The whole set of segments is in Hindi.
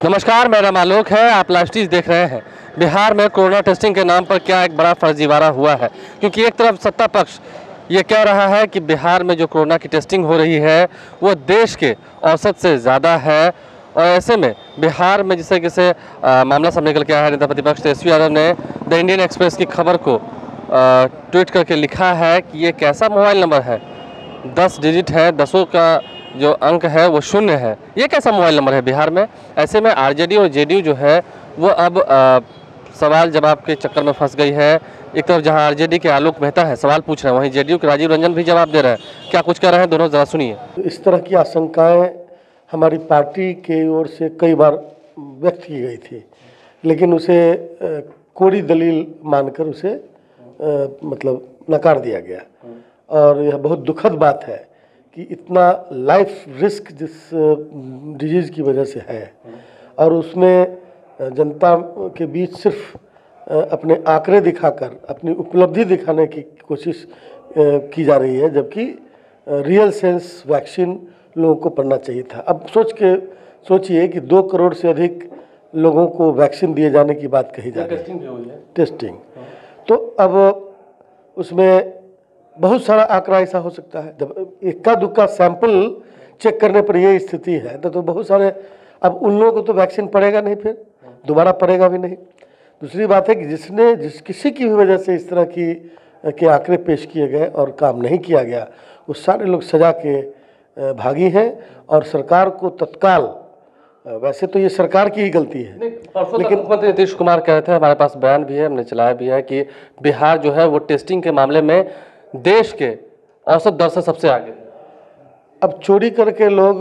नमस्कार, मेरा नाम आलोक है। आप लास्टीज देख रहे हैं। बिहार में कोरोना टेस्टिंग के नाम पर क्या एक बड़ा फर्जीवाड़ा हुआ है, क्योंकि एक तरफ सत्ता पक्ष ये कह रहा है कि बिहार में जो कोरोना की टेस्टिंग हो रही है वो देश के औसत से ज़्यादा है, और ऐसे में बिहार में जिसे किसे मामला सामने निकल के आया है। नेता प्रतिपक्ष तेजस्वी यादव ने द इंडियन एक्सप्रेस की खबर को ट्वीट करके लिखा है कि ये कैसा मोबाइल नंबर है, 10 डिजिट है, 10 का जो अंक है वो 0 है, ये कैसा मोबाइल नंबर है बिहार में। ऐसे में आरजेडी और जेडीयू जो है वो अब सवाल जवाब के चक्कर में फंस गई है। एक तरफ जहां आरजेडी के आलोक मेहता है सवाल पूछ रहे हैं, वहीं जेडीयू के राजीव रंजन भी जवाब दे रहे हैं। क्या कुछ कह रहे हैं दोनों, जरा सुनिए। इस तरह की आशंकाएं हमारी पार्टी की ओर से कई बार व्यक्त की गई थी, लेकिन उसे कोरी दलील मानकर उसे मतलब नकार दिया गया। और यह बहुत दुखद बात है कि इतना लाइफ रिस्क जिस डिजीज़ की वजह से है, और उसमें जनता के बीच सिर्फ अपने आंकड़े दिखाकर अपनी उपलब्धि दिखाने की कोशिश की जा रही है, जबकि रियल सेंस वैक्सीन लोगों को पड़ना चाहिए था। अब सोचिए कि 2 करोड़ से अधिक लोगों को वैक्सीन दिए जाने की बात कही जा रही है, टेस्टिंग। तो अब उसमें बहुत सारा आंकड़ा ऐसा हो सकता है। जब इक्का दुक्का सैंपल चेक करने पर ये स्थिति है तो बहुत सारे, अब उन लोगों को तो वैक्सीन पड़ेगा नहीं, फिर दोबारा पड़ेगा भी नहीं। दूसरी बात है कि किसी की भी वजह से इस तरह के आंकड़े पेश किए गए और काम नहीं किया गया, वो सारे लोग सजा के भागी हैं। और सरकार को तत्काल, वैसे तो ये सरकार की ही गलती है, लेकिन मुख्यमंत्री नीतीश कुमार कह रहे थे, हमारे पास बयान भी है, हमने चलाया भी है, कि बिहार जो है वो टेस्टिंग के मामले में देश के औसत दर से सबसे आगे। अब चोरी करके लोग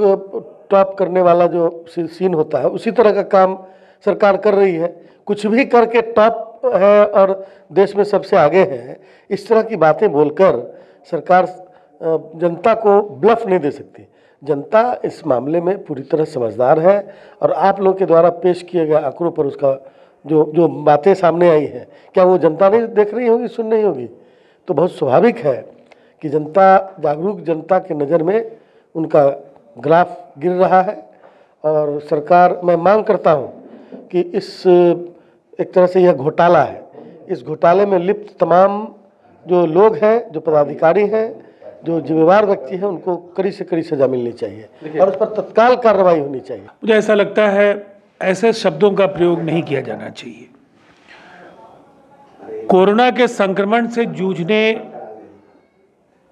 टॉप करने वाला जो सीन होता है, उसी तरह का काम सरकार कर रही है। कुछ भी करके टॉप है और देश में सबसे आगे है, इस तरह की बातें बोलकर सरकार जनता को ब्लफ नहीं दे सकती। जनता इस मामले में पूरी तरह समझदार है, और आप लोग के द्वारा पेश किए गए आंकड़ों पर उसका जो बातें सामने आई हैं, क्या वो जनता नहीं देख रही होगी, सुन रही होगी? तो बहुत स्वाभाविक है कि जनता, जागरूक जनता के नज़र में उनका ग्राफ गिर रहा है। और सरकार, मैं मांग करता हूं कि एक तरह से यह घोटाला है, इस घोटाले में लिप्त तमाम जो लोग हैं, जो पदाधिकारी हैं, जो जिम्मेवार व्यक्ति हैं, उनको कड़ी से कड़ी सजा मिलनी चाहिए और उस पर तत्काल कार्रवाई होनी चाहिए। मुझे ऐसा लगता है ऐसे शब्दों का प्रयोग नहीं किया जाना चाहिए। कोरोना के संक्रमण से जूझने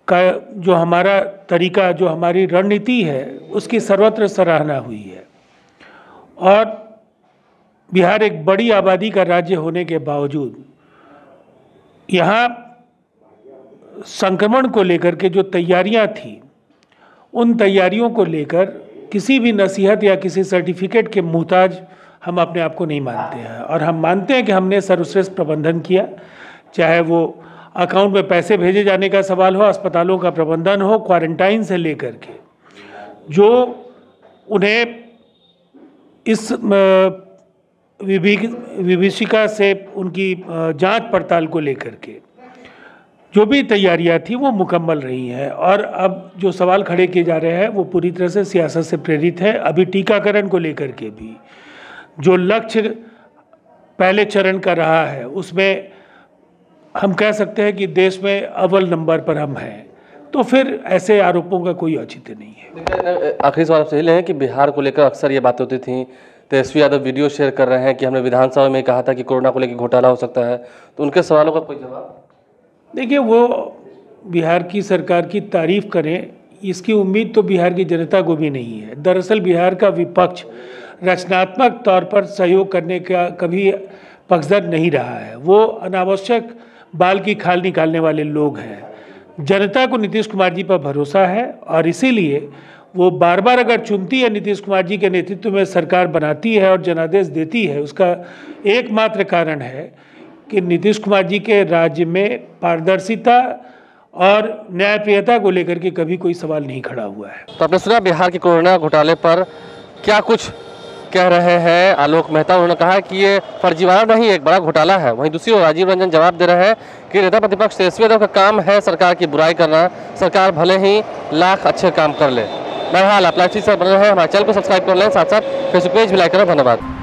का जो हमारा तरीका, जो हमारी रणनीति है, उसकी सर्वत्र सराहना हुई है। और बिहार एक बड़ी आबादी का राज्य होने के बावजूद यहाँ संक्रमण को लेकर के जो तैयारियां थी, उन तैयारियों को लेकर किसी भी नसीहत या किसी सर्टिफिकेट के मुहताज हम अपने आप को नहीं मानते हैं। और हम मानते हैं कि हमने सर्वश्रेष्ठ प्रबंधन किया, चाहे वो अकाउंट में पैसे भेजे जाने का सवाल हो, अस्पतालों का प्रबंधन हो, क्वारंटाइन से लेकर के जो उन्हें इस विभीषिका से उनकी जांच पड़ताल को लेकर के जो भी तैयारियां थी वो मुकम्मल रही हैं। और अब जो सवाल खड़े किए जा रहे हैं वो पूरी तरह से सियासत से प्रेरित है। अभी टीकाकरण को लेकर के भी जो लक्ष्य पहले चरण का रहा है, उसमें हम कह सकते हैं कि देश में अव्वल नंबर पर हम हैं, तो फिर ऐसे आरोपों का कोई औचित्य नहीं है। आखिरी सवाल आपसे यही है कि बिहार को लेकर अक्सर ये बातें होती थी, तेजस्वी यादव वीडियो शेयर कर रहे हैं कि हमने विधानसभा में कहा था कि कोरोना को लेकर घोटाला हो सकता है, तो उनके सवालों का कोई जवाब? देखिए, वो बिहार की सरकार की तारीफ करें, इसकी उम्मीद तो बिहार की जनता को भी नहीं है। दरअसल बिहार का विपक्ष रचनात्मक तौर पर सहयोग करने का कभी पक्षधर नहीं रहा है। वो अनावश्यक बाल की खाल निकालने वाले लोग हैं। जनता को नीतीश कुमार जी पर भरोसा है, और इसीलिए वो बार बार अगर चुनती है, नीतीश कुमार जी के नेतृत्व में सरकार बनाती है और जनादेश देती है, उसका एकमात्र कारण है कि नीतीश कुमार जी के राज्य में पारदर्शिता और न्यायप्रियता को लेकर के कभी कोई सवाल नहीं खड़ा हुआ है। तो आपने सुना बिहार के कोरोना घोटाले पर क्या कुछ कह रहे हैं आलोक मेहता। उन्होंने कहा कि ये फर्जीवाड़ा नहीं, एक बड़ा घोटाला है। वहीं दूसरी ओर राजीव रंजन जवाब दे रहे हैं कि नेता प्रतिपक्ष तेजस्वी यादव का काम है सरकार की बुराई करना, सरकार भले ही लाख अच्छे काम कर ले। बहरहाल आप लाइव से बने रहे, हमारे चैनल को सब्सक्राइब कर लें, साथ साथ फेसबुक पेज भी लाइक करें। धन्यवाद।